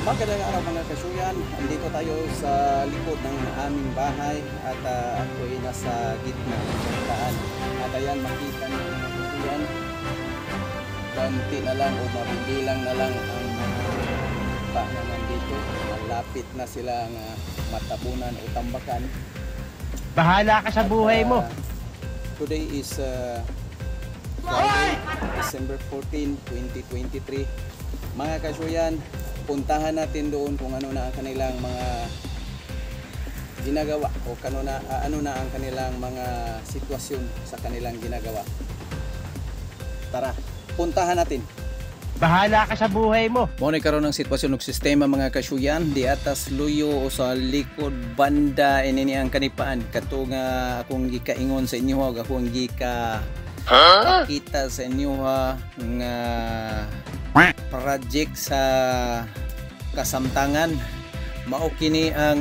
Magandang araw mga kasuyan. Andito tayo sa likod ng aming bahay at ako ay nasa gitna ng daan. At ayan, makita niyo mga kasuyan, konti na lang o mabibilang na lang ang mga pa na nandito. Malapit na silang matabunan o tambakan. Bahala ka sa buhay mo. Today is Friday, December 14, 2023. Mga kasuyan, puntahan natin doon kung ano na ang kanilang mga ginagawa o ano na ang kanilang mga sitwasyon sa kanilang ginagawa. Tara, puntahan natin. Bahala ka sa buhay mo. Muna karon ng sitwasyon ng sistema mga kasuyan di atas luyo o sa likod banda ini ang kanipaan kato nga akong gikaingon sa inyo ug akong pakita sa inyo nga project sa Kasamtangan. Mao kini ang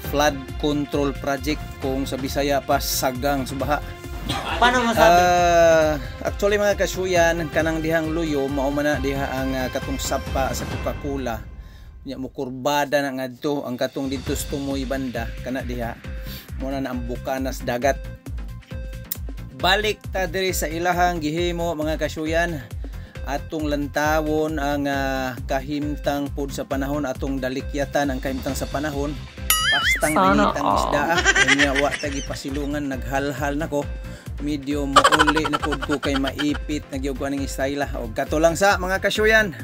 flood control project kung sa Bisaya pa sagang subaha. Paano masabi? Actually mga kasuyan, kanang dihang luyo mao man na diha ang katong sapa sa Coca-Cola. Nya mo kurbada na ngadto ang katong didto sa Tumoy banda kana diha. Mo na ang bukanas dagat. Balik ta diri sa ilahang gihimo mga kasuyan. Atong lantawon ang kahimtang pod sa panahon, atong dalikyatan ang kahimtang sa panahon. Pastang initang isda nya wa tagi pasilungan naghalhal nako. Medyo mauli na pod ko kay maipit nagyog ko aning istayla og kato lang sa mga kasuyan.